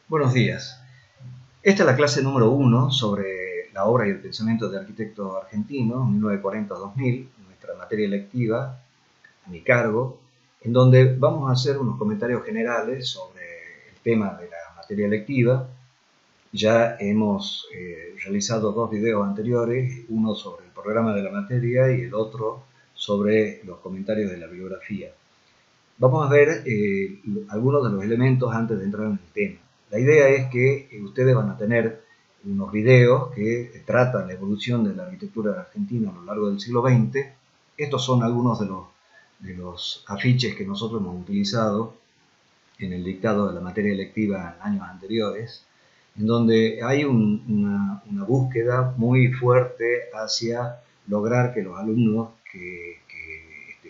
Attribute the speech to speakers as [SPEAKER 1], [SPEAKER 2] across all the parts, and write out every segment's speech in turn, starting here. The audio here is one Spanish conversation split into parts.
[SPEAKER 1] Buenos días. Esta es la clase número 1 sobre la obra y el pensamiento del arquitecto argentino, 1940-2000, nuestra materia electiva, a mi cargo, en donde vamos a hacer unos comentarios generales sobre el tema de la materia electiva. Ya hemos realizado 2 videos anteriores, uno sobre el programa de la materia y el otro sobre los comentarios de la bibliografía. Vamos a ver algunos de los elementos antes de entrar en el tema. La idea es que ustedes van a tener unos videos que tratan la evolución de la arquitectura argentina a lo largo del siglo XX. Estos son algunos de los afiches que nosotros hemos utilizado en el dictado de la materia electiva en años anteriores, en donde hay una búsqueda muy fuerte hacia lograr que los alumnos que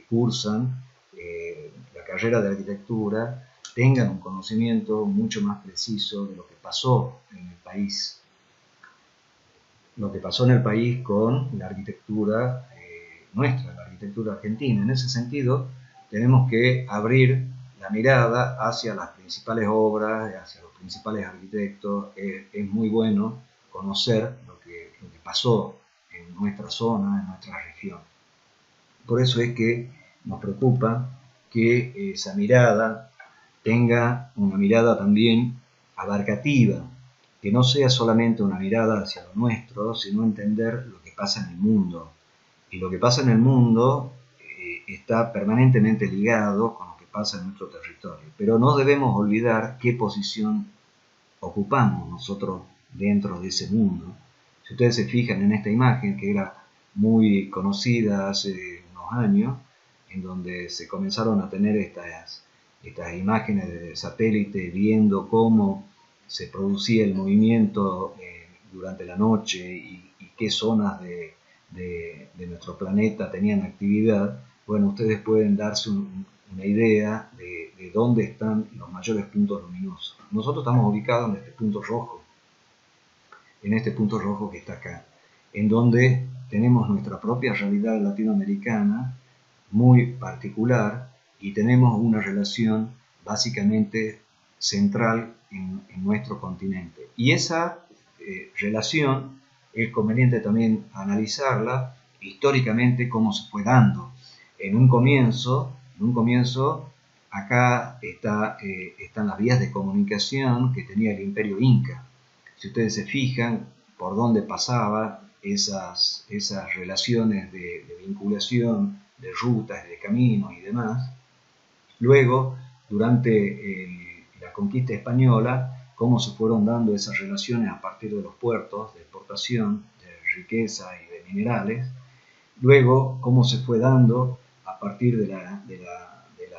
[SPEAKER 1] cursan la carrera de arquitectura tengan un conocimiento mucho más preciso de lo que pasó en el país. Lo que pasó en el país con la arquitectura nuestra, la arquitectura argentina. En ese sentido, tenemos que abrir la mirada hacia las principales obras, hacia los principales arquitectos. Es muy bueno conocer lo que pasó en nuestra zona, en nuestra región. Por eso es que nos preocupa que esa mirada tenga una mirada también abarcativa, que no sea solamente una mirada hacia lo nuestro, sino entender lo que pasa en el mundo. Y lo que pasa en el mundo está permanentemente ligado con lo que pasa en nuestro territorio. Pero no debemos olvidar qué posición ocupamos nosotros dentro de ese mundo. Si ustedes se fijan en esta imagen, que era muy conocida hace unos años, en donde se comenzaron a tener estas imágenes de satélite viendo cómo se producía el movimiento durante la noche y qué zonas de nuestro planeta tenían actividad. Bueno, ustedes pueden darse una idea de dónde están los mayores puntos luminosos. Nosotros estamos ubicados en este punto rojo que está acá, en donde tenemos nuestra propia realidad latinoamericana muy particular y tenemos una relación básicamente central en nuestro continente. Y esa relación es conveniente también analizarla históricamente, cómo se fue dando. En un comienzo acá están las vías de comunicación que tenía el Imperio Inca. Si ustedes se fijan por dónde pasaban esas relaciones de vinculación, de rutas, de caminos y demás. Luego, durante la conquista española, cómo se fueron dando esas relaciones a partir de los puertos de exportación de riqueza y de minerales. Luego, cómo se fue dando a partir de la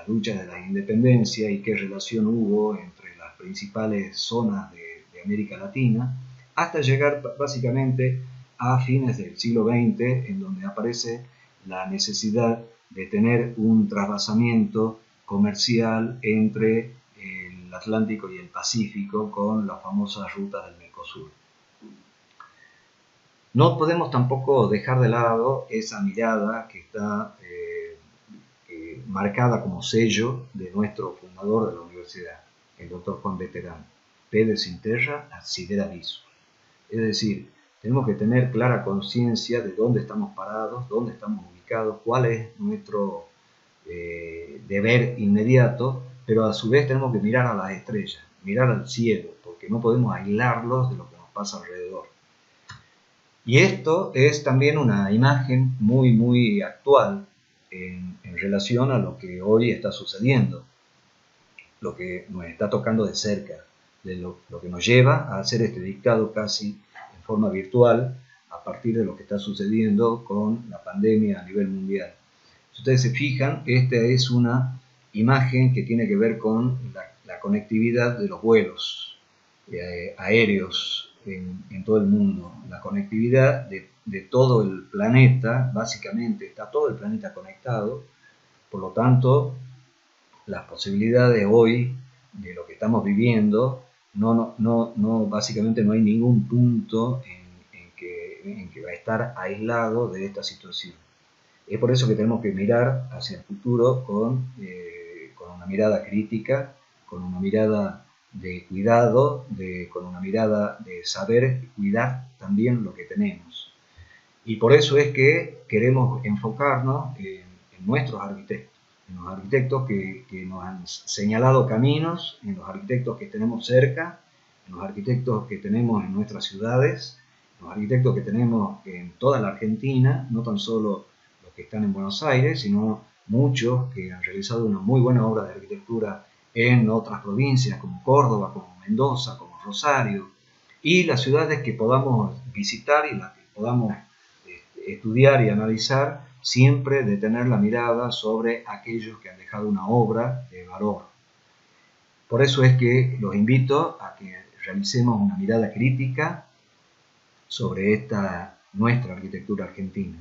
[SPEAKER 1] lucha de la independencia y qué relación hubo entre las principales zonas de América Latina, hasta llegar básicamente a fines del siglo XX, en donde aparece la necesidad de tener un trasvasamiento comercial entre el Atlántico y el Pacífico con las famosas rutas del Mercosur. No podemos tampoco dejar de lado esa mirada que está marcada como sello de nuestro fundador de la universidad, el doctor Juan Beterán, Pede sin terra, accidera viso. Es decir, tenemos que tener clara conciencia de dónde estamos parados, dónde estamos ubicados, cuál es nuestro deber inmediato, pero a su vez tenemos que mirar a las estrellas, mirar al cielo, porque no podemos aislarlos de lo que nos pasa alrededor. Y esto es también una imagen muy actual en relación a lo que hoy está sucediendo, lo que nos está tocando de cerca, de lo que nos lleva a hacer este dictado casi en forma virtual a partir de lo que está sucediendo con la pandemia a nivel mundial. Si ustedes se fijan, esta es una imagen que tiene que ver con la conectividad de los vuelos aéreos en todo el mundo, la conectividad de todo el planeta. Básicamente está todo el planeta conectado, por lo tanto las posibilidades hoy de lo que estamos viviendo, básicamente no hay ningún punto en que va a estar aislado de esta situación. Es por eso que tenemos que mirar hacia el futuro con una mirada crítica, con una mirada de cuidado, con una mirada de saber cuidar también lo que tenemos. Y por eso es que queremos enfocarnos en nuestros arquitectos, en los arquitectos que nos han señalado caminos, en los arquitectos que tenemos cerca, en los arquitectos que tenemos en nuestras ciudades, los arquitectos que tenemos en toda la Argentina, no tan solo los que están en Buenos Aires, sino muchos que han realizado una muy buena obra de arquitectura en otras provincias como Córdoba, como Mendoza, como Rosario, y las ciudades que podamos visitar y las que podamos estudiar y analizar, siempre de tener la mirada sobre aquellos que han dejado una obra de valor. Por eso es que los invito a que realicemos una mirada crítica sobre nuestra arquitectura argentina.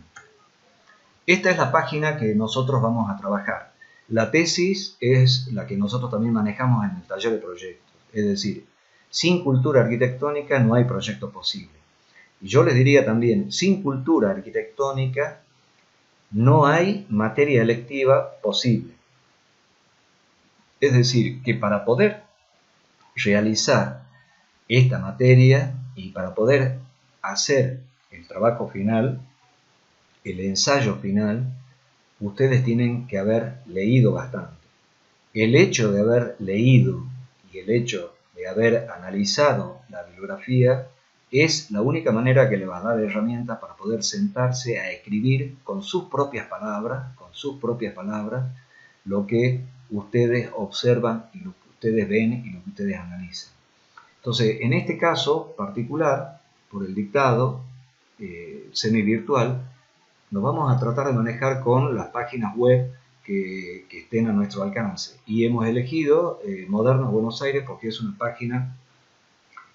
[SPEAKER 1] Esta es la página que nosotros vamos a trabajar. La tesis es la que nosotros también manejamos en el taller de proyectos. Es decir, sin cultura arquitectónica no hay proyecto posible. Y yo les diría también, sin cultura arquitectónica no hay materia electiva posible. Es decir, que para poder realizar esta materia y para poder hacer el trabajo final, el ensayo final, ustedes tienen que haber leído bastante. El hecho de haber leído y el hecho de haber analizado la bibliografía es la única manera que le va a dar herramientas para poder sentarse a escribir con sus propias palabras, lo que ustedes observan y lo que ustedes ven y lo que ustedes analizan. Entonces, en este caso particular, por el dictado semi-virtual, nos vamos a tratar de manejar con las páginas web que estén a nuestro alcance. Y hemos elegido Modernos Buenos Aires porque es una página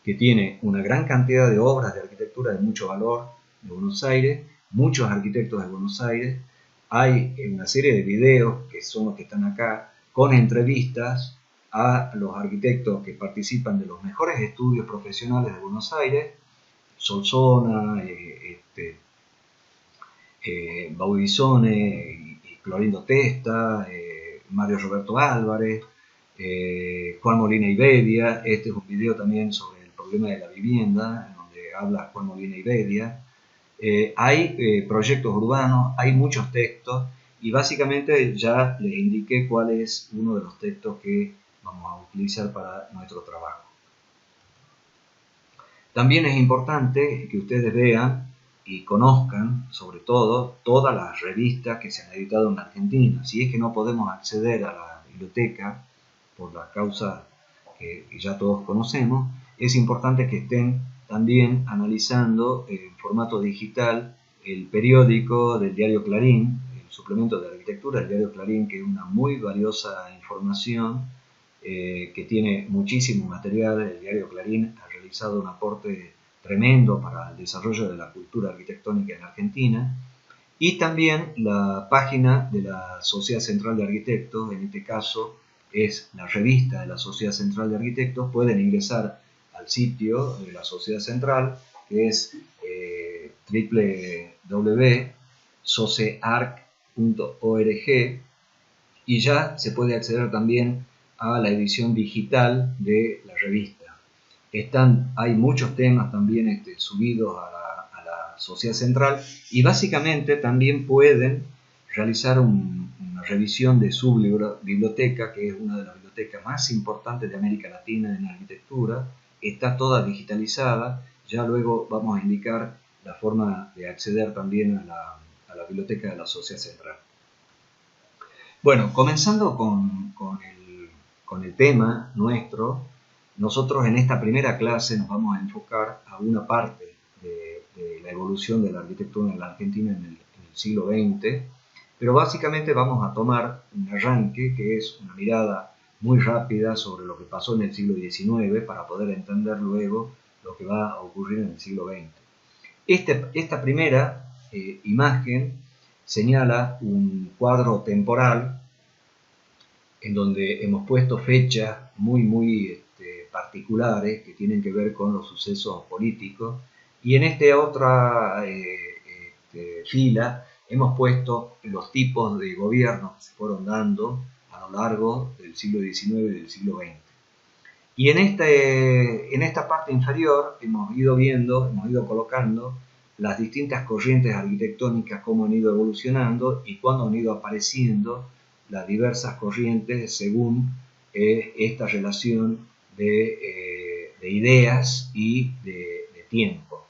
[SPEAKER 1] que tiene una gran cantidad de obras de arquitectura de mucho valor de Buenos Aires, muchos arquitectos de Buenos Aires. Hay una serie de videos, que son los que están acá, con entrevistas a los arquitectos que participan de los mejores estudios profesionales de Buenos Aires, Solsona, Baudisone y Clorindo Testa, Mario Roberto Álvarez, Juan Molina y Bedia. Este es un video también sobre el problema de la vivienda, en donde habla Juan Molina y Bedia. Hay proyectos urbanos, hay muchos textos y básicamente ya les indiqué cuál es uno de los textos que vamos a utilizar para nuestro trabajo. También es importante que ustedes vean y conozcan, sobre todo, todas las revistas que se han editado en la Argentina. Si es que no podemos acceder a la biblioteca por la causa que ya todos conocemos, es importante que estén también analizando en formato digital el periódico del diario Clarín, el suplemento de arquitectura del diario Clarín, que es una muy valiosa información, que tiene muchísimo material. El diario Clarín ha realizado un aporte tremendo para el desarrollo de la cultura arquitectónica en Argentina, y también la página de la Sociedad Central de Arquitectos, en este caso es la revista de la Sociedad Central de Arquitectos. Pueden ingresar al sitio de la Sociedad Central, que es www.socearc.org, y ya se puede acceder también a la edición digital de la revista. Hay muchos temas también subidos a la Sociedad Central, y básicamente también pueden realizar una revisión de su biblioteca, que es una de las bibliotecas más importantes de América Latina en arquitectura. Está toda digitalizada. Ya luego vamos a indicar la forma de acceder también a la biblioteca de la Sociedad Central. Bueno, comenzando con el tema nuestro, nosotros en esta primera clase nos vamos a enfocar a una parte de la evolución de la arquitectura en la Argentina en el siglo XX, pero básicamente vamos a tomar un arranque que es una mirada muy rápida sobre lo que pasó en el siglo XIX para poder entender luego lo que va a ocurrir en el siglo XX. Esta primera imagen señala un cuadro temporal en donde hemos puesto fechas muy particulares que tienen que ver con los sucesos políticos, y en esta otra fila hemos puesto los tipos de gobierno que se fueron dando a lo largo del siglo XIX y del siglo XX. Y en esta parte inferior hemos ido colocando las distintas corrientes arquitectónicas, cómo han ido evolucionando y cuándo han ido apareciendo las diversas corrientes según esta relación de ideas y de tiempo.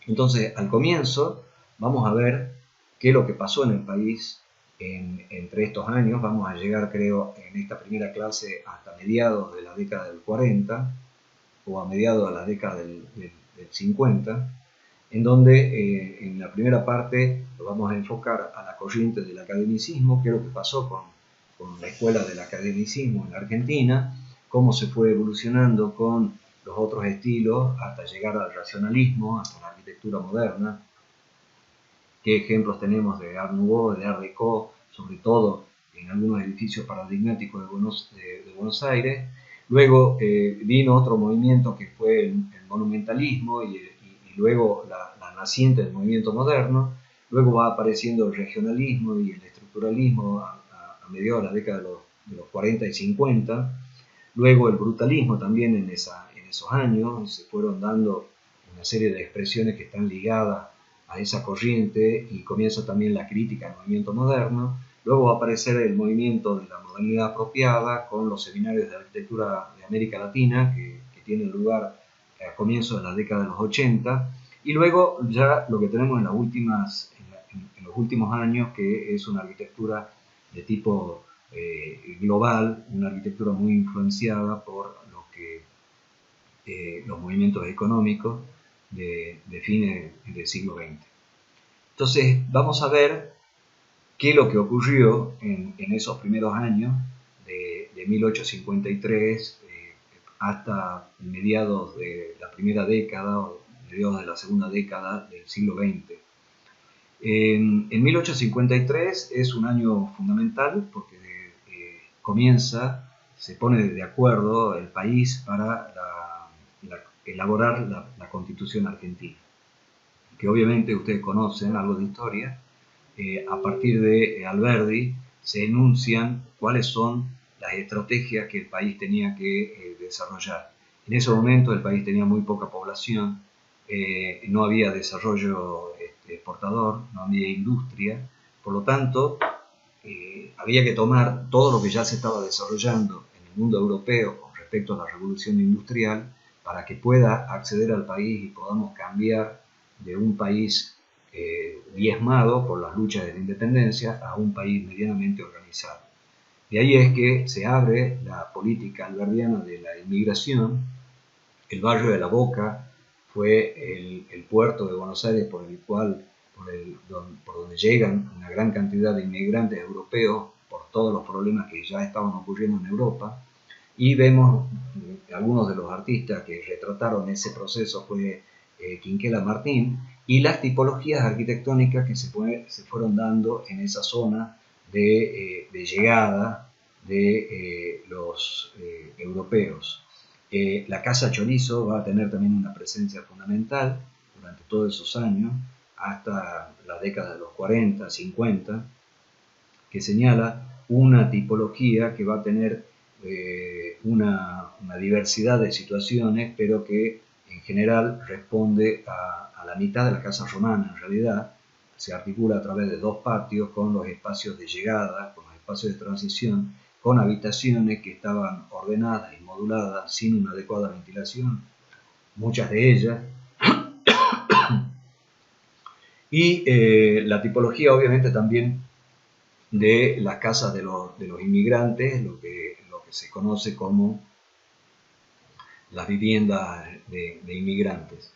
[SPEAKER 1] Entonces, al comienzo, vamos a ver qué es lo que pasó en el país entre estos años. Vamos a llegar, creo, en esta primera clase hasta mediados de la década del 40 o a mediados de la década del 50, en donde en la primera parte lo vamos a enfocar a la corriente del academicismo, qué es lo que pasó con la escuela del academicismo en la Argentina, cómo se fue evolucionando con los otros estilos hasta llegar al racionalismo, hasta la arquitectura moderna, qué ejemplos tenemos de Art Nouveau, de Art Deco, sobre todo en algunos edificios paradigmáticos de Buenos Aires. Luego vino otro movimiento que fue el monumentalismo y luego la naciente del movimiento moderno. Luego va apareciendo el regionalismo y el estructuralismo a mediados de la década de los 40 y 50. Luego el brutalismo también en esos años. Se fueron dando una serie de expresiones que están ligadas a esa corriente y comienza también la crítica al movimiento moderno. Luego va a aparecer el movimiento de la modernidad apropiada con los seminarios de arquitectura de América Latina que tienen lugar a comienzos de la década de los 80. Y luego ya lo que tenemos en los últimos años, que es una arquitectura de tipo global, una arquitectura muy influenciada por los movimientos económicos de fines del siglo XX. Entonces vamos a ver qué es lo que ocurrió en esos primeros años de 1853 hasta mediados de la primera década o mediados de la segunda década del siglo XX. En 1853 es un año fundamental porque se pone de acuerdo el país para elaborar la Constitución Argentina, que obviamente ustedes conocen algo de historia. A partir de Alberdi se enuncian cuáles son las estrategias que el país tenía que desarrollar. En ese momento el país tenía muy poca población, no había desarrollo exportador, no había industria, por lo tanto había que tomar todo lo que ya se estaba desarrollando en el mundo europeo con respecto a la revolución industrial para que pueda acceder al país y podamos cambiar de un país diezmado por las luchas de la independencia a un país medianamente organizado. De ahí es que se abre la política alberdiana de la inmigración. El barrio de La Boca fue el puerto de Buenos Aires por donde llegan una gran cantidad de inmigrantes europeos por todos los problemas que ya estaban ocurriendo en Europa. Y vemos algunos de los artistas que retrataron ese proceso fue Quinquela Martín, y las tipologías arquitectónicas que se fueron dando en esa zona de llegada de los europeos. La Casa Chorizo va a tener también una presencia fundamental durante todos esos años, hasta la década de los 40, 50, que señala una tipología que va a tener una diversidad de situaciones, pero que en general responde a la mitad de la casa romana. En realidad se articula a través de dos patios con los espacios de llegada, con los espacios de transición, con habitaciones que estaban ordenadas y moduladas sin una adecuada ventilación, muchas de ellas. Y la tipología obviamente también de las casas de los inmigrantes, lo que se conoce como las viviendas de inmigrantes.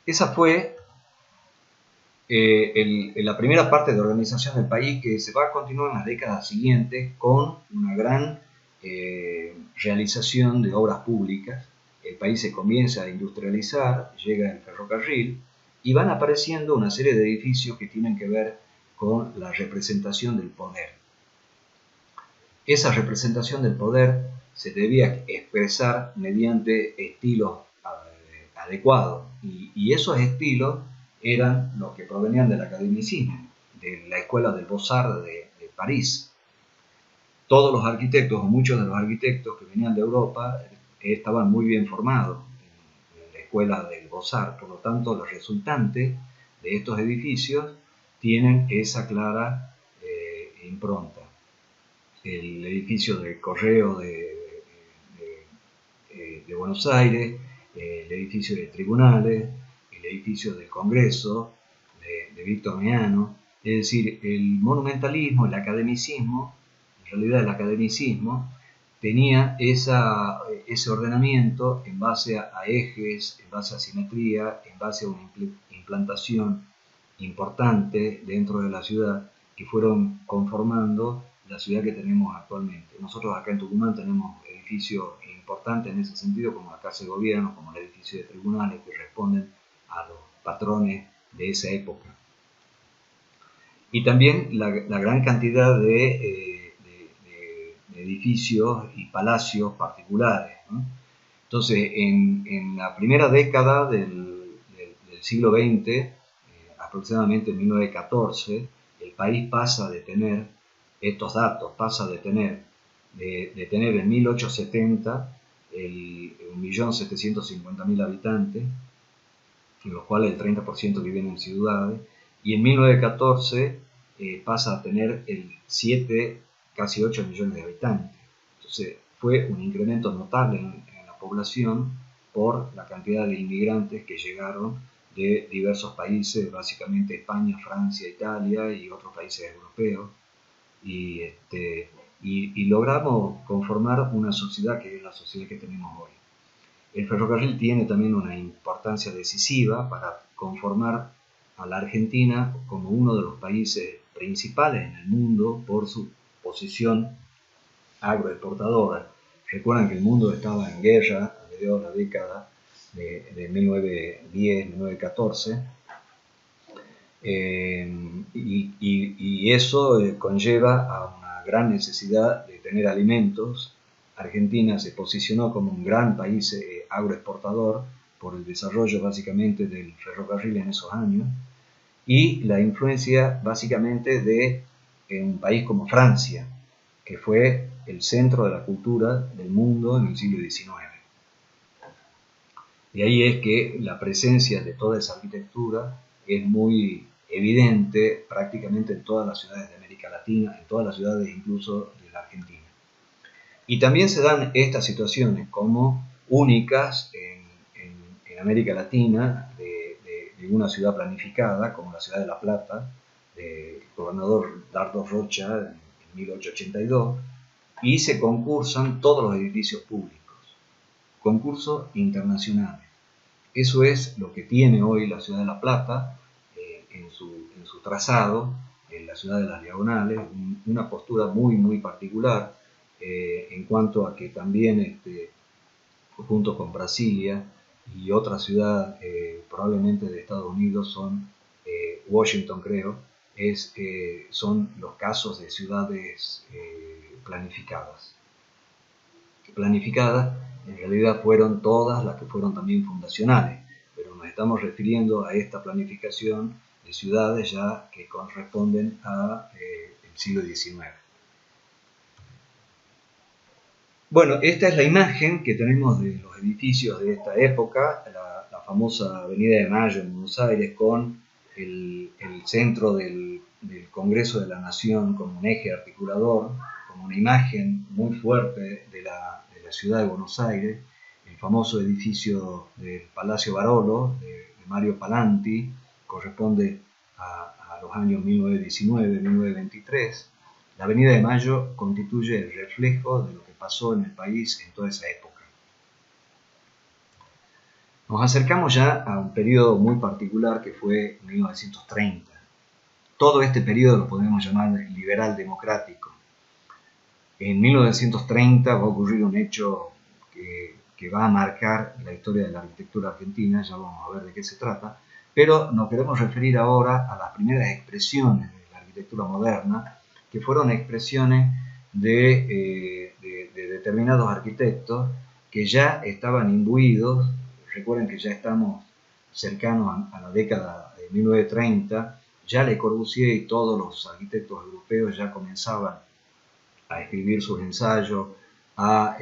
[SPEAKER 1] Esa fue la primera parte de organización del país, que se va a continuar en las décadas siguientes con una gran realización de obras públicas. El país se comienza a industrializar, llega el ferrocarril y van apareciendo una serie de edificios que tienen que ver con la representación del poder. Esa representación del poder se debía expresar mediante estilos adecuados, y esos estilos eran los que provenían del academicismo, de la escuela del Beaux-Arts de París. Todos los arquitectos, o muchos de los arquitectos que venían de Europa, estaban muy bien formados en la escuela del Beaux-Arts, por lo tanto los resultantes de estos edificios tienen esa clara impronta. El edificio de Correo de Buenos Aires, el edificio de tribunales, el edificio del Congreso de Víctor Meano, es decir, el monumentalismo, el academicismo, en realidad el academicismo tenía ese ordenamiento en base a ejes, en base a simetría, en base a una implantación importante dentro de la ciudad que fueron conformando la ciudad que tenemos actualmente. Nosotros acá en Tucumán tenemos edificios importantes en ese sentido, como la Casa de Gobierno, como el edificio de tribunales, que responden a los patrones de esa época. Y también la gran cantidad de edificios y palacios particulares, ¿no? Entonces, en la primera década del siglo XX, aproximadamente en 1914, el país pasa de tener estos datos, pasa de tener en 1870 el 1.750.000 habitantes, de los cuales el 30% viven en ciudades, y en 1914 pasa a tener el 7, casi 8 millones de habitantes. Entonces fue un incremento notable en la población por la cantidad de inmigrantes que llegaron de diversos países, básicamente España, Francia, Italia y otros países europeos, y logramos conformar una sociedad que es la sociedad que tenemos hoy. El ferrocarril tiene también una importancia decisiva para conformar a la Argentina como uno de los países principales en el mundo por su posición agroexportadora. Recuerdan que el mundo estaba en guerra a mediados de la década de 1910, 1914, y eso conlleva a una gran necesidad de tener alimentos. Argentina se posicionó como un gran país agroexportador por el desarrollo básicamente del ferrocarril en esos años y la influencia básicamente de un país como Francia, que fue el centro de la cultura del mundo en el siglo XIX. De ahí es que la presencia de toda esa arquitectura es muy evidente prácticamente en todas las ciudades de América Latina, en todas las ciudades incluso de la Argentina. Y también se dan estas situaciones como únicas en América Latina, de una ciudad planificada, como la ciudad de La Plata, del gobernador Dardo Rocha en 1882, y se concursan todos los edificios públicos, concursos internacionales. Eso es lo que tiene hoy la ciudad de La Plata en su trazado, en la ciudad de las Diagonales, una postura muy, muy particular en cuanto a que también, junto con Brasilia y otra ciudad probablemente de Estados Unidos, son Washington, creo, son los casos de ciudades planificadas. Planificadas en realidad fueron todas las que fueron también fundacionales, pero nos estamos refiriendo a esta planificación de ciudades ya que corresponden al siglo XIX. Bueno, esta es la imagen que tenemos de los edificios de esta época, la famosa Avenida de Mayo en Buenos Aires, con el centro del Congreso de la Nación como un eje articulador, como una imagen muy fuerte de la ciudad de Buenos Aires, el famoso edificio del Palacio Barolo de Mario Palanti, corresponde a los años 1919-1923. La Avenida de Mayo constituye el reflejo de lo que pasó en el país en toda esa época. Nos acercamos ya a un periodo muy particular que fue 1930. Todo este periodo lo podemos llamar liberal democrático. En 1930 va a ocurrir un hecho que va a marcar la historia de la arquitectura argentina, ya vamos a ver de qué se trata, pero nos queremos referir ahora a las primeras expresiones de la arquitectura moderna, que fueron expresiones de determinados arquitectos que ya estaban imbuidos. Recuerden que ya estamos cercanos a la década de 1930, ya Le Corbusier y todos los arquitectos europeos ya comenzaban a escribir sus ensayos, a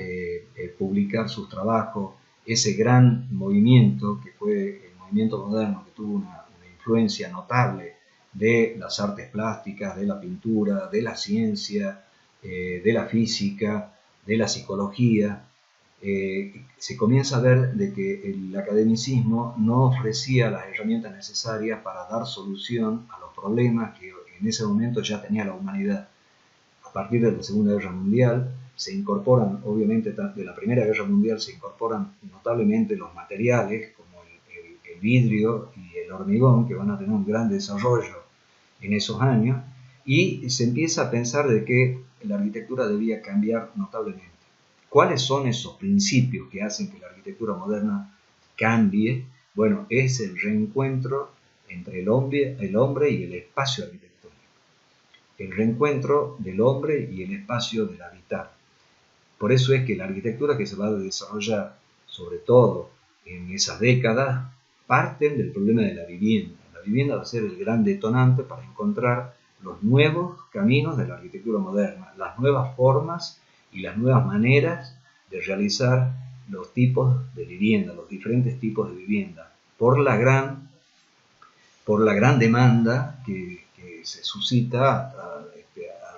[SPEAKER 1] publicar sus trabajos. Ese gran movimiento que fue el movimiento moderno, que tuvo una influencia notable de las artes plásticas, de la pintura, de la ciencia, de la física, de la psicología, se comienza a ver de que el academicismo no ofrecía las herramientas necesarias para dar solución a los problemas que en ese momento ya tenía la humanidad. A partir de la Segunda Guerra Mundial se incorporan, obviamente de la Primera Guerra Mundial se incorporan notablemente los materiales como el vidrio y el hormigón, que van a tener un gran desarrollo en esos años, y se empieza a pensar de que la arquitectura debía cambiar notablemente. ¿Cuáles son esos principios que hacen que la arquitectura moderna cambie? Bueno, es el reencuentro entre el hombre y el espacio arquitectónico. El reencuentro del hombre y el espacio del habitar. Por eso es que la arquitectura que se va a desarrollar, sobre todo en esas décadas, parten del problema de la vivienda. La vivienda va a ser el gran detonante para encontrar los nuevos caminos de la arquitectura moderna, las nuevas formas y las nuevas maneras de realizar los tipos de vivienda, los diferentes tipos de vivienda, por la gran demanda que se suscita a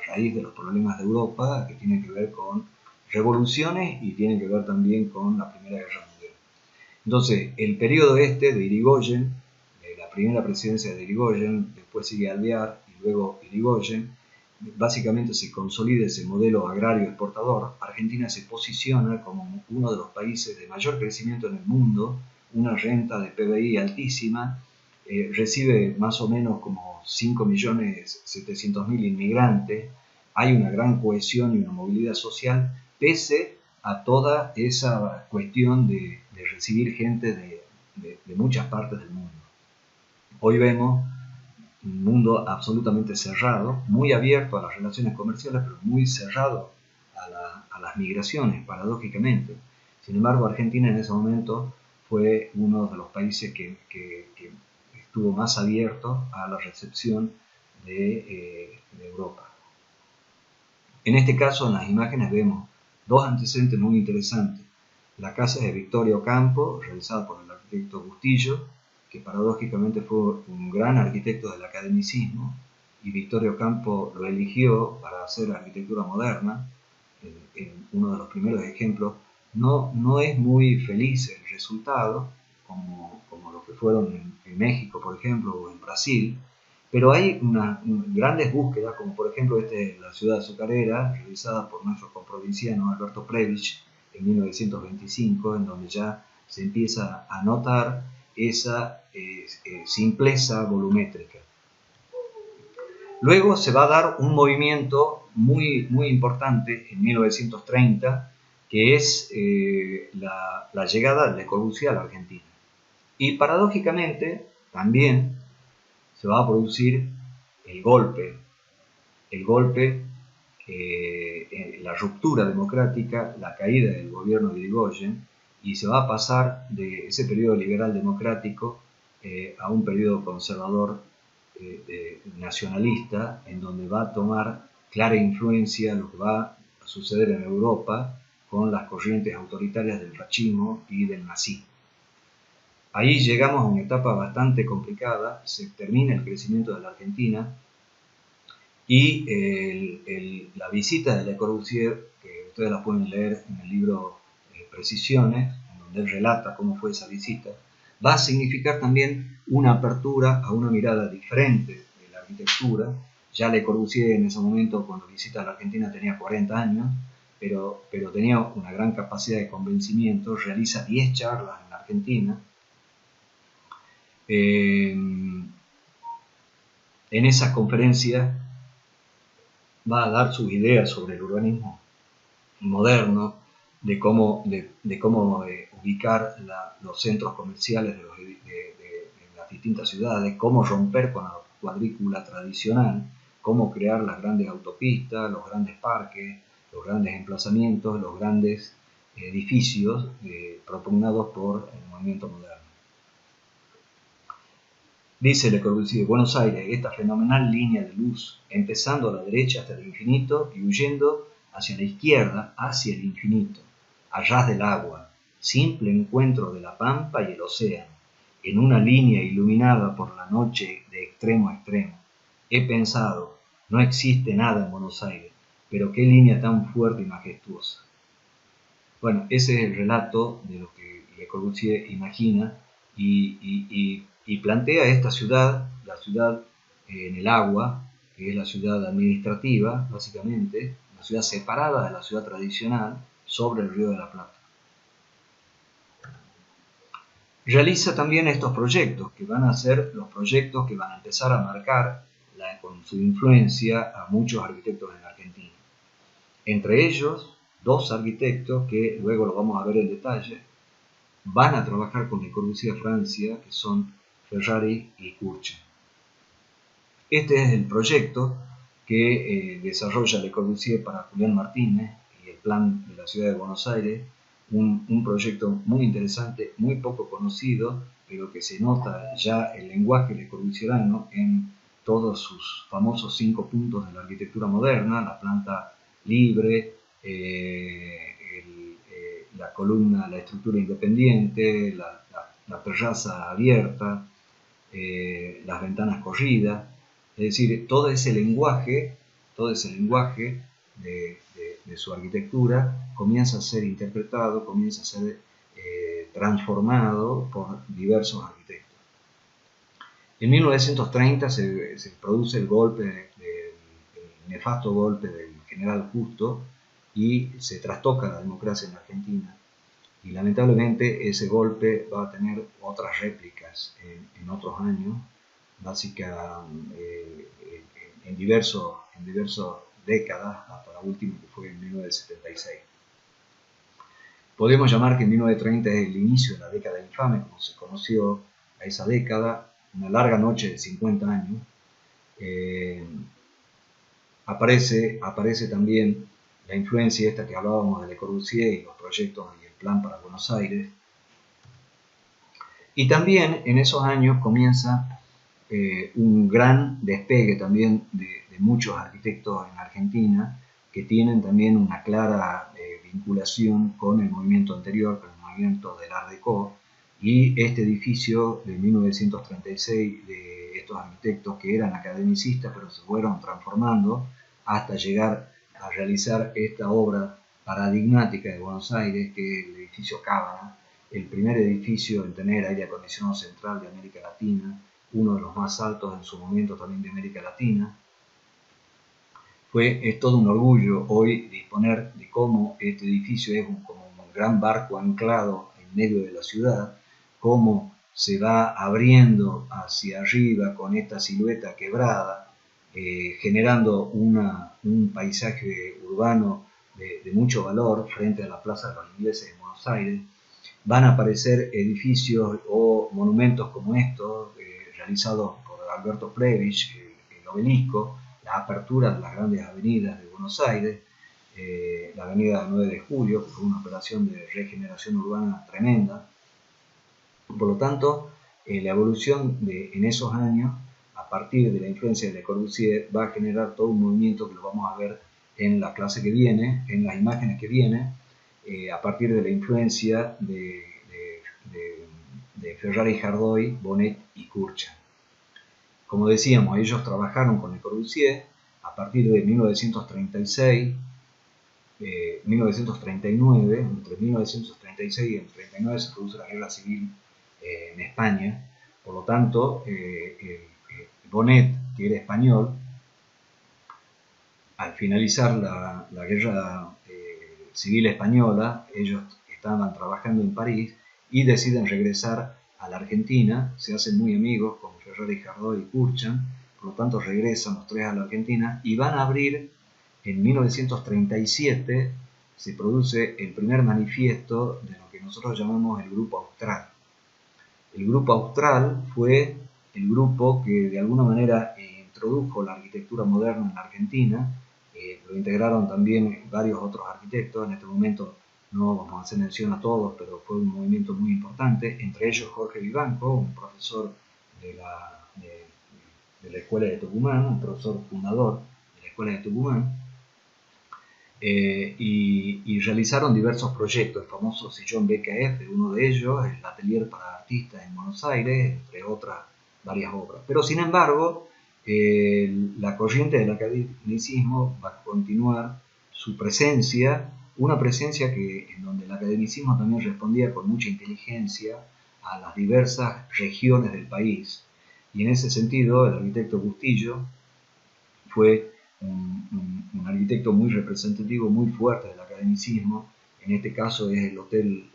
[SPEAKER 1] raíz de los problemas de Europa, que tienen que ver con revoluciones y tienen que ver también con la Primera Guerra Mundial. Entonces, el periodo de Irigoyen, de la primera presidencia de Irigoyen, después sigue Alvear y luego Irigoyen, básicamente se consolida ese modelo agrario exportador. Argentina se posiciona como uno de los países de mayor crecimiento en el mundo, una renta de PBI altísima, recibe más o menos como 5.700.000 inmigrantes, hay una gran cohesión y una movilidad social, pese a toda esa cuestión de recibir gente de muchas partes del mundo. Hoy vemos un mundo absolutamente cerrado, muy abierto a las relaciones comerciales, pero muy cerrado a las migraciones, paradójicamente. Sin embargo, Argentina en ese momento fue uno de los países que estuvo más abierto a la recepción de Europa. En este caso, en las imágenes vemos dos antecedentes muy interesantes. La casa de Victorio Ocampo, realizada por el arquitecto Bustillo, que paradójicamente fue un gran arquitecto del academicismo, y Victorio Ocampo lo eligió para hacer arquitectura moderna. En uno de los primeros ejemplos, no es muy feliz el resultado, como lo que fueron en México, por ejemplo, o en Brasil, pero hay grandes búsquedas, como por ejemplo la ciudad azucarera, realizada por nuestro comprovinciano Alberto Previch en 1925, en donde ya se empieza a notar esa simpleza volumétrica. Luego se va a dar un movimiento muy, muy importante en 1930, que es la llegada de Le Corbusier a la Argentina. Y paradójicamente también se va a producir el golpe, la ruptura democrática, la caída del gobierno de Irigoyen, y se va a pasar de ese periodo liberal democrático a un periodo conservador nacionalista, en donde va a tomar clara influencia lo que va a suceder en Europa con las corrientes autoritarias del fascismo y del nazismo. Ahí llegamos a una etapa bastante complicada, se termina el crecimiento de la Argentina y la visita de Le Corbusier, que ustedes la pueden leer en el libro Precisiones, en donde él relata cómo fue esa visita, va a significar también una apertura a una mirada diferente de la arquitectura. Ya Le Corbusier en ese momento, cuando visita la Argentina, tenía 40 años, pero tenía una gran capacidad de convencimiento, realiza 10 charlas en la Argentina. En esa conferencia va a dar sus ideas sobre el urbanismo moderno, de cómo ubicar los centros comerciales de las distintas ciudades, cómo romper con la cuadrícula tradicional, cómo crear las grandes autopistas, los grandes parques, los grandes emplazamientos, los grandes edificios propugnados por el movimiento moderno. Dice Le Corbusier: Buenos Aires, esta fenomenal línea de luz, empezando a la derecha hasta el infinito y huyendo hacia la izquierda, hacia el infinito, a ras del agua, simple encuentro de la pampa y el océano, en una línea iluminada por la noche de extremo a extremo. He pensado, no existe nada en Buenos Aires, pero qué línea tan fuerte y majestuosa. Bueno, ese es el relato de lo que Le Corbusier imagina y plantea esta ciudad, la ciudad en el agua, que es la ciudad administrativa, básicamente, una ciudad separada de la ciudad tradicional sobre el Río de la Plata. Realiza también estos proyectos, que van a ser los proyectos que van a empezar a marcar con su influencia a muchos arquitectos en Argentina. Entre ellos, dos arquitectos que luego lo vamos a ver en detalle, van a trabajar con Le Corbusier Francia, que son Ferrari y Kurchin. Este es el proyecto que desarrolla Le Corbusier para Julián Martínez y el plan de la ciudad de Buenos Aires, un proyecto muy interesante, muy poco conocido, pero que se nota ya el lenguaje lecorbusierano en todos sus famosos 5 puntos de la arquitectura moderna: la planta libre, la columna, la estructura independiente, la terraza abierta, las ventanas corridas. Es decir, todo ese lenguaje de su arquitectura comienza a ser interpretado, comienza a ser transformado por diversos arquitectos. En 1930 se produce el nefasto golpe del general Justo y se trastoca la democracia en Argentina. Y lamentablemente ese golpe va a tener otras réplicas en otros años, en diversas décadas, hasta la última que fue en 1976. Podemos llamar que 1930 es el inicio de la década infame, como se conoció a esa década, una larga noche de 50 años. Aparece también la influencia esta que hablábamos de Le Corbusier y los proyectos y el plan para Buenos Aires. Y también en esos años comienza un gran despegue también de muchos arquitectos en Argentina que tienen también una clara vinculación con el movimiento anterior, con el movimiento del Art Deco, y este edificio de 1936 de estos arquitectos que eran academicistas pero se fueron transformando hasta llegar a realizar esta obra paradigmática de Buenos Aires, que es el edificio Cábala, el primer edificio en tener aire acondicionado central de América Latina, uno de los más altos en su momento también de América Latina. Es todo un orgullo hoy disponer de cómo este edificio es como un gran barco anclado en medio de la ciudad, cómo se va abriendo hacia arriba con esta silueta quebrada, generando un paisaje urbano de mucho valor frente a la Plaza de los Ingleses de Buenos Aires. Van a aparecer edificios o monumentos como estos, realizados por Alberto Prebisch, el obelisco, la apertura de las grandes avenidas de Buenos Aires, la avenida 9 de Julio, que fue una operación de regeneración urbana tremenda. Por lo tanto, la evolución en esos años, a partir de la influencia de Le Corbusier, va a generar todo un movimiento que lo vamos a ver en la clase que viene, en las imágenes que vienen, a partir de la influencia de Ferrari, Hardoy, Bonnet y Kurchin. Como decíamos, ellos trabajaron con Le Corbusier a partir de 1936, 1939, entre 1936 y el 1939 se produce la guerra civil en España. Por lo tanto, Bonnet, que era español, al finalizar la guerra civil española, ellos estaban trabajando en París y deciden regresar a la Argentina, se hacen muy amigos con Ferrari, Hardoy y Kurchin, por lo tanto regresan los tres a la Argentina y van a abrir en 1937, se produce el primer manifiesto de lo que nosotros llamamos el Grupo Austral. El Grupo Austral fue el grupo que de alguna manera introdujo la arquitectura moderna en la Argentina. Lo integraron también varios otros arquitectos. En este momento no vamos a hacer mención a todos, pero fue un movimiento muy importante, entre ellos Jorge Vivanco, un profesor de la Escuela de Tucumán, un profesor fundador de la Escuela de Tucumán. y realizaron diversos proyectos, el famoso sillón BKF, uno de ellos, el Atelier para Artistas en Buenos Aires, entre otras varias obras. Pero sin embargo, la corriente del academicismo va a continuar su presencia, una presencia en donde el academicismo también respondía con mucha inteligencia a las diversas regiones del país. Y en ese sentido, el arquitecto Bustillo fue un arquitecto muy representativo, muy fuerte del academicismo. En este caso es el Hotel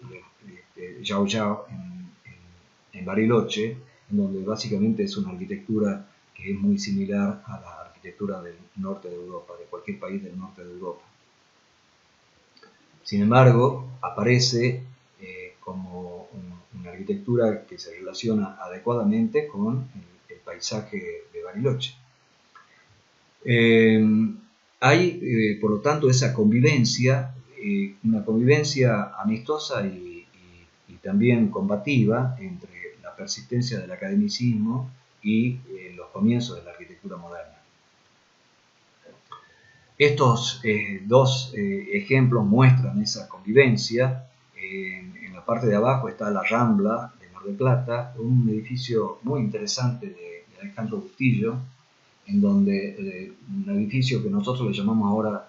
[SPEAKER 1] Yao Yao en Bariloche, en donde básicamente es una arquitectura que es muy similar a la arquitectura del norte de Europa, de cualquier país del norte de Europa. Sin embargo, aparece como una arquitectura que se relaciona adecuadamente con el paisaje de Bariloche. Hay, por lo tanto, esa convivencia, una convivencia amistosa y también combativa entre la persistencia del academicismo y los comienzos de la arquitectura moderna. Estos dos ejemplos muestran esa convivencia. En la parte de abajo está la Rambla de Mar del Plata, un edificio muy interesante de Alejandro Bustillo, en donde un edificio que nosotros le llamamos ahora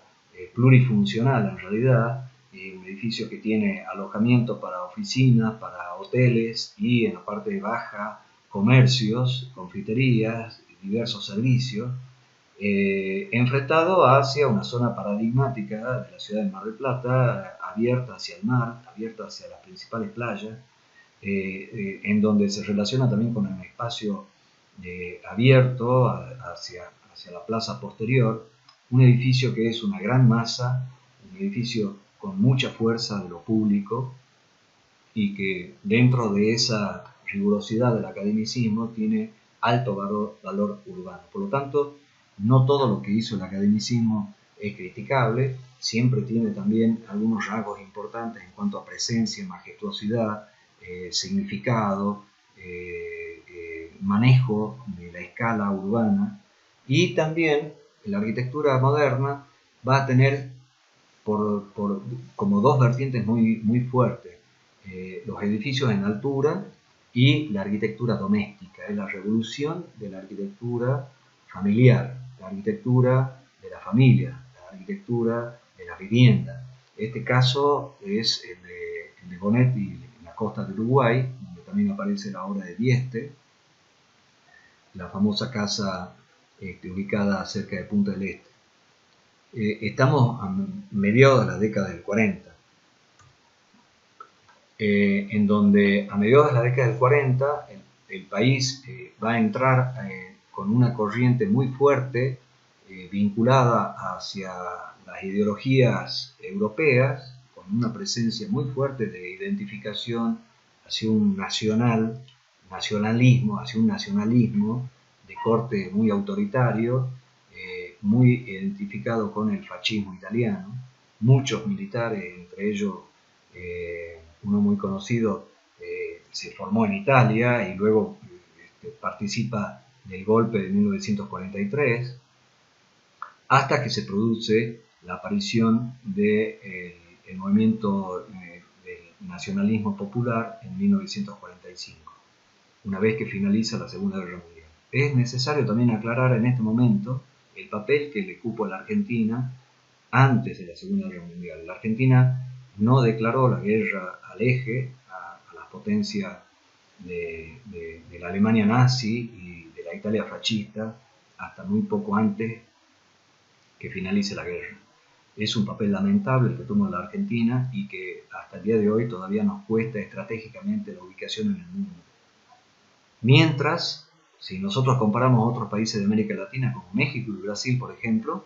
[SPEAKER 1] plurifuncional en realidad, un edificio que tiene alojamiento para oficinas, para hoteles y en la parte baja comercios, confiterías, diversos servicios, enfrentado hacia una zona paradigmática de la ciudad de Mar del Plata, abierta hacia el mar, abierta hacia las principales playas, en donde se relaciona también con un espacio abierto hacia la plaza posterior, un edificio que es una gran masa, un edificio con mucha fuerza de lo público y que dentro de esa rigurosidad del academicismo tiene alto valor urbano. Por lo tanto, no todo lo que hizo el academicismo es criticable, siempre tiene también algunos rasgos importantes en cuanto a presencia, majestuosidad, significado, manejo de la escala urbana, y también la arquitectura moderna va a tener como dos vertientes muy fuertes, los edificios en altura y la arquitectura doméstica, es la revolución de la arquitectura familiar, la arquitectura de la familia, la arquitectura de la vivienda. Este caso es el de Bonetti en la costa de Uruguay, donde también aparece la obra de Dieste, la famosa casa ubicada cerca de Punta del Este. Estamos a mediados de la década del 40, en donde a mediados de la década del 40 el país va a entrar con una corriente muy fuerte vinculada hacia las ideologías europeas, con una presencia muy fuerte de identificación hacia un nacionalismo, hacia un nacionalismo de corte muy autoritario, muy identificado con el fascismo italiano. Muchos militares, entre ellos uno muy conocido, se formó en Italia y luego participa del golpe de 1943, hasta que se produce la aparición del movimiento del nacionalismo popular en 1945, una vez que finaliza la Segunda Guerra Mundial. Es necesario también aclarar en este momento el papel que le cupo a la Argentina antes de la Segunda Guerra Mundial. La Argentina no declaró la guerra al eje, a las potencias de la Alemania nazi y de la Italia fascista, hasta muy poco antes que finalice la guerra. Es un papel lamentable el que toma la Argentina y que hasta el día de hoy todavía nos cuesta estratégicamente la ubicación en el mundo. Mientras, si nosotros comparamos otros países de América Latina como México y Brasil, por ejemplo,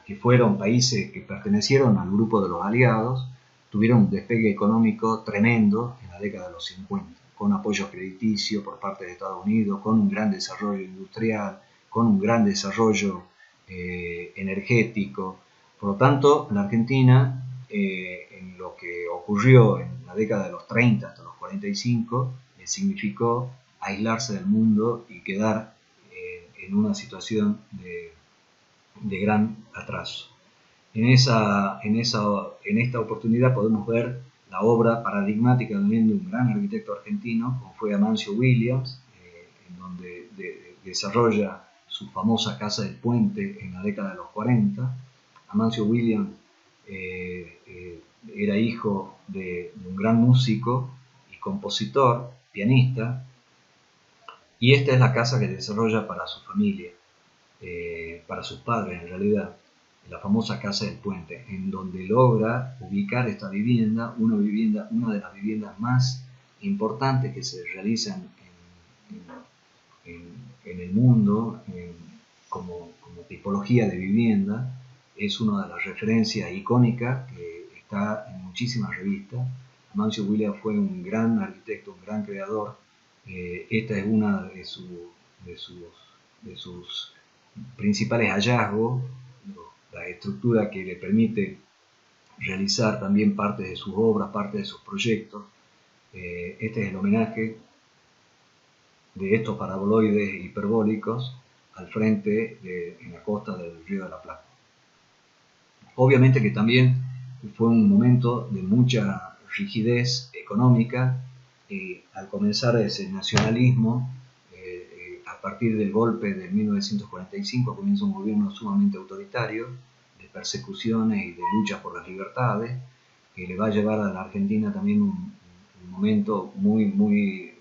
[SPEAKER 1] que fueron países que pertenecieron al grupo de los aliados, tuvieron un despegue económico tremendo en la década de los 50, con apoyo crediticio por parte de Estados Unidos, con un gran desarrollo industrial, con un gran desarrollo energético. Por lo tanto, la Argentina, en lo que ocurrió en la década de los 30 hasta los 45, significó aislarse del mundo y quedar en una situación de gran atraso. En esta oportunidad podemos ver la obra paradigmática también de un gran arquitecto argentino, como fue Amancio Williams, en donde desarrolla su famosa Casa del Puente en la década de los 40. Amancio Williams era hijo de un gran músico y compositor, pianista, y esta es la casa que desarrolla para su familia, para sus padres en realidad, la famosa Casa del Puente, en donde logra ubicar esta vivienda, una de las viviendas más importantes que se realizan en el mundo como tipología de vivienda. Es una de las referencias icónicas que está en muchísimas revistas. Amancio Williams fue un gran arquitecto, un gran creador. Esta es una de sus principales hallazgos, la estructura que le permite realizar también parte de sus obras, parte de sus proyectos. Este es el homenaje de estos paraboloides hiperbólicos al frente en la costa del Río de la Plata. Obviamente que también fue un momento de mucha rigidez económica. Al comenzar ese nacionalismo, a partir del golpe de 1945 comienza un gobierno sumamente autoritario, de persecuciones y de luchas por las libertades, que le va a llevar a la Argentina también un momento muy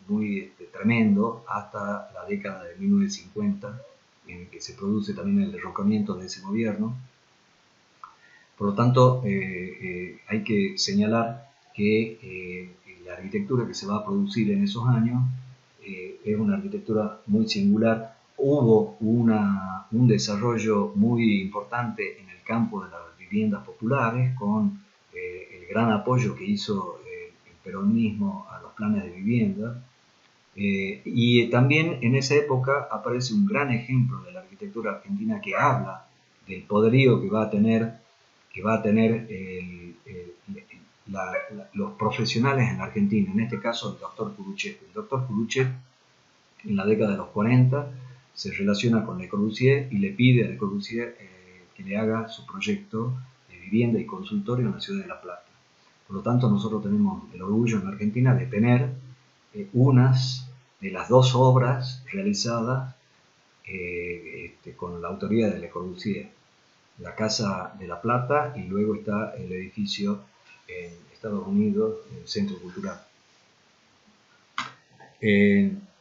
[SPEAKER 1] tremendo hasta la década de 1950, en el que se produce también el derrocamiento de ese gobierno. Por lo tanto, hay que señalar que la arquitectura que se va a producir en esos años es una arquitectura muy singular. Hubo un desarrollo muy importante en el campo de las viviendas populares, con el gran apoyo que hizo el peronismo a los planes de vivienda. Y también en esa época aparece un gran ejemplo de la arquitectura argentina que habla del poderío que va a tener los profesionales en la Argentina, en este caso el doctor Curuchet. El doctor Curuchet en la década de los 40 se relaciona con Le Corbusier y le pide a Le Corbusier que le haga su proyecto de vivienda y consultorio en la ciudad de La Plata. Por lo tanto, nosotros tenemos el orgullo en la Argentina de tener unas de las dos obras realizadas con la autoría de Le Corbusier: la Casa de La Plata, y luego está el edificio en Estados Unidos, el Centro Cultural.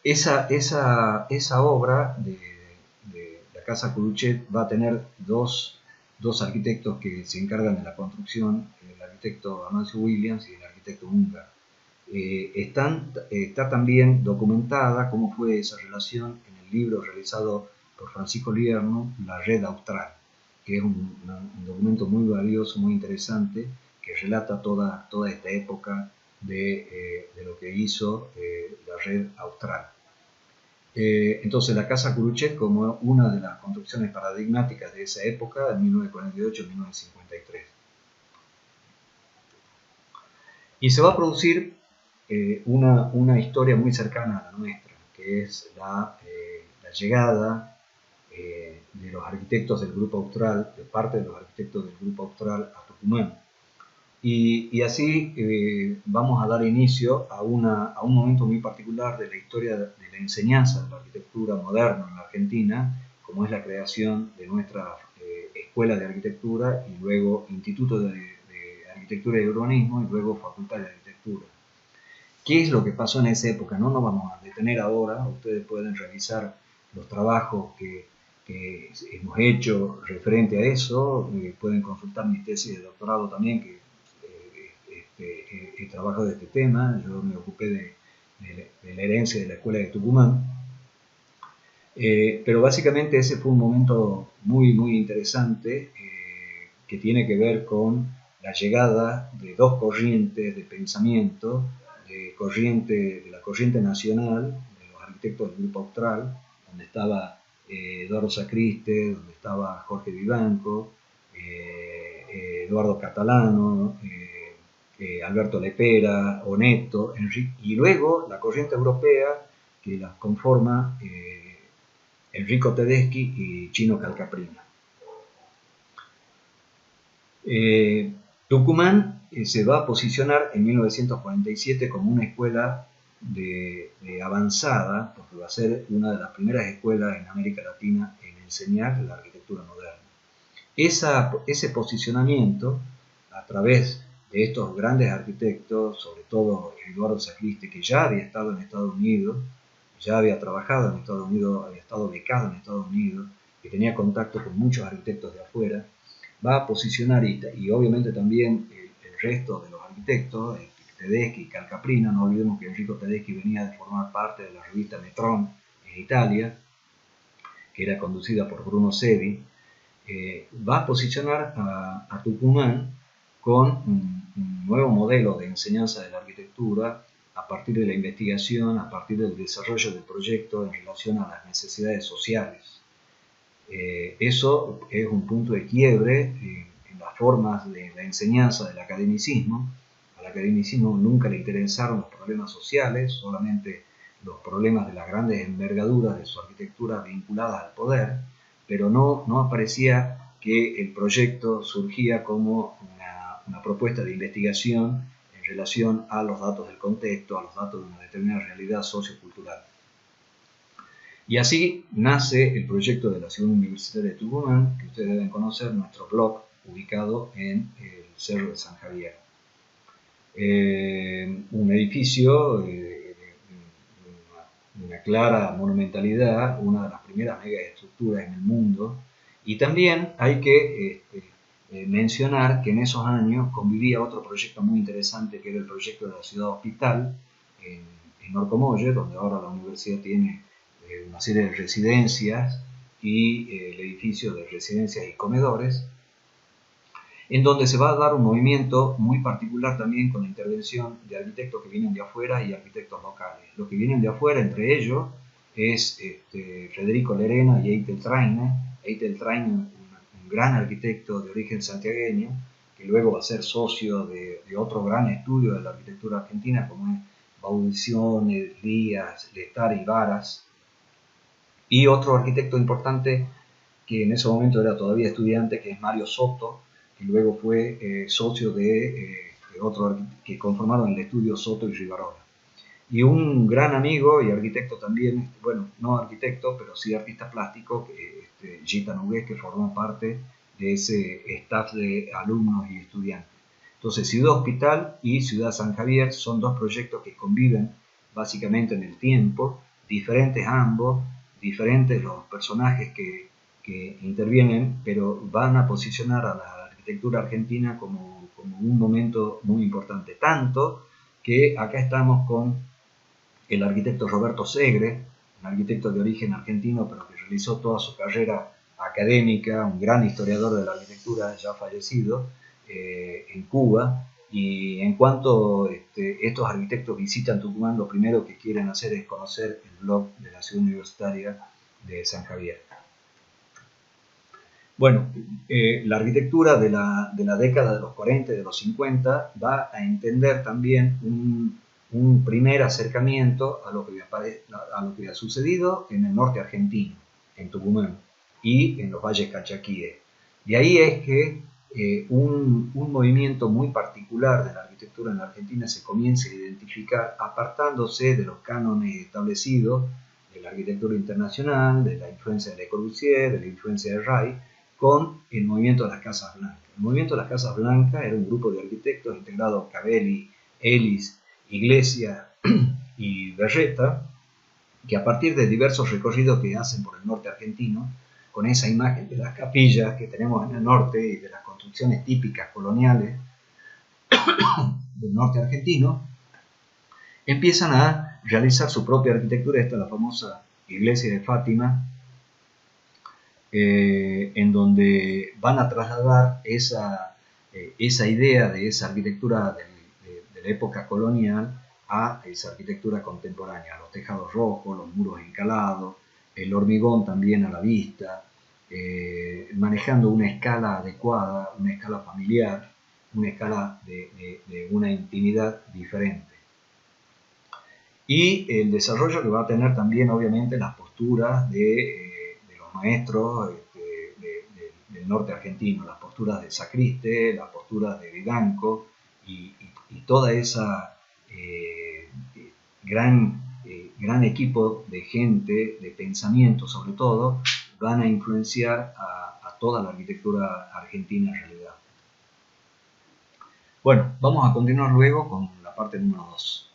[SPEAKER 1] Esa obra de la Casa Curuchet va a tener dos arquitectos que se encargan de la construcción, el arquitecto Amancio Williams y el arquitecto Ungar. Está también documentada cómo fue esa relación en el libro realizado por Francisco Lierno, La Red Austral, que es un documento muy valioso, muy interesante, que relata toda esta época de lo que hizo la Red Austral. Entonces, la Casa Curuchet como una de las construcciones paradigmáticas de esa época, de 1948-1953. Y se va a producir una historia muy cercana a la nuestra, que es la llegada de los arquitectos del Grupo Austral, de parte de los arquitectos del Grupo Austral a Tucumán. Y así vamos a dar inicio a un momento muy particular de la historia de la enseñanza de la arquitectura moderna en la Argentina, como es la creación de nuestra Escuela de Arquitectura y luego Instituto de Arquitectura y Urbanismo y luego Facultad de Arquitectura. ¿Qué es lo que pasó en esa época? No nos vamos a detener ahora. Ustedes pueden revisar los trabajos que hemos hecho referente a eso. Pueden consultar mi tesis de doctorado también, que he trabajado de este tema. Yo me ocupé de la herencia de la Escuela de Tucumán. Pero básicamente ese fue un momento muy interesante que tiene que ver con la llegada de dos corrientes de pensamiento, de la corriente nacional, de los arquitectos del Grupo Austral, donde estaba Eduardo Sacriste, donde estaba Jorge Vivanco, Eduardo Catalano, Alberto Lepera, Oneto, y luego la corriente europea que las conforma Enrico Tedeschi y Chino Calcaprina. Tucumán se va a posicionar en 1947 como una escuela de avanzada, porque va a ser una de las primeras escuelas en América Latina en enseñar la arquitectura moderna. Ese posicionamiento, a través de estos grandes arquitectos, sobre todo Eduardo Sacliste, que ya había estado en Estados Unidos, ya había trabajado en Estados Unidos, había estado becado en Estados Unidos, que tenía contacto con muchos arquitectos de afuera, va a posicionar, y obviamente también el resto de los arquitectos, Tedeschi y Calcaprina. No olvidemos que Enrico Tedeschi venía de formar parte de la revista Metron en Italia, que era conducida por Bruno Sevi. Va a posicionar a Tucumán con un nuevo modelo de enseñanza de la arquitectura a partir de la investigación, a partir del desarrollo del proyecto en relación a las necesidades sociales. Eso es un punto de quiebre en las formas de la enseñanza del academicismo. Al academicismo nunca le interesaron los problemas sociales, solamente los problemas de las grandes envergaduras de su arquitectura vinculadas al poder, pero no aparecía que el proyecto surgía como una propuesta de investigación en relación a los datos del contexto, a los datos de una determinada realidad sociocultural. Y así nace el proyecto de la Ciudad Universitaria de Tucumán, que ustedes deben conocer, nuestro blog ubicado en el Cerro de San Javier. Un edificio de una clara monumentalidad, una de las primeras megaestructuras en el mundo, y también hay que mencionar que en esos años convivía otro proyecto muy interesante, que era el proyecto de la ciudad hospital en Orcomolle, donde ahora la universidad tiene una serie de residencias y el edificio de residencias y comedores, en donde se va a dar un movimiento muy particular también con la intervención de arquitectos que vienen de afuera y arquitectos locales. Los que vienen de afuera, entre ellos, es Federico Lerena y Eitel Traine. Eitel Traine, un gran arquitecto de origen santiagueño, que luego va a ser socio de otro gran estudio de la arquitectura argentina, como es Baudizione, Díaz, Letari y Varas. Y otro arquitecto importante que en ese momento era todavía estudiante, que es Mario Soto, que luego fue socio de otro que conformaron el estudio Soto y Rivarola. Y un gran amigo y arquitecto también, bueno, no arquitecto, pero sí artista plástico, Gita Nogués, que formó parte de ese staff de alumnos y estudiantes. Entonces, Ciudad Hospital y Ciudad San Javier son dos proyectos que conviven básicamente en el tiempo, diferentes ambos, diferentes los personajes que intervienen, pero van a posicionar a la arquitectura argentina como un momento muy importante. Tanto que acá estamos con el arquitecto Roberto Segre, un arquitecto de origen argentino, pero que realizó toda su carrera académica, un gran historiador de la arquitectura ya fallecido, en Cuba. Y en cuanto estos arquitectos visitan Tucumán, lo primero que quieren hacer es conocer el blog de la Ciudad Universitaria de San Javier. Bueno, la arquitectura de la década de los 40 y de los 50 va a entender también un primer acercamiento a lo que ha sucedido en el norte argentino, en Tucumán y en los valles calchaquíes. De ahí es que un movimiento muy particular de la arquitectura en la Argentina se comienza a identificar apartándose de los cánones establecidos de la arquitectura internacional, de la influencia de Le Corbusier, de la influencia de Ray, con el movimiento de las Casas Blancas. El movimiento de las Casas Blancas era un grupo de arquitectos integrados Cavelli, Ellis, Iglesias y Berreta, que a partir de diversos recorridos que hacen por el norte argentino, con esa imagen de las capillas que tenemos en el norte y de las construcciones típicas coloniales del norte argentino, empiezan a realizar su propia arquitectura. Esta es la famosa iglesia de Fátima, en donde van a trasladar esa idea de esa arquitectura de la época colonial a esa arquitectura contemporánea, los tejados rojos, los muros encalados, el hormigón también a la vista, manejando una escala adecuada, una escala familiar, una escala de una intimidad diferente. Y el desarrollo que va a tener también, obviamente, las posturas de los maestros del norte argentino, las posturas de Sacriste, las posturas de Vivanco y toda esa gran equipo de gente, de pensamiento sobre todo, van a influenciar a toda la arquitectura argentina en realidad. Bueno, vamos a continuar luego con la parte número 2.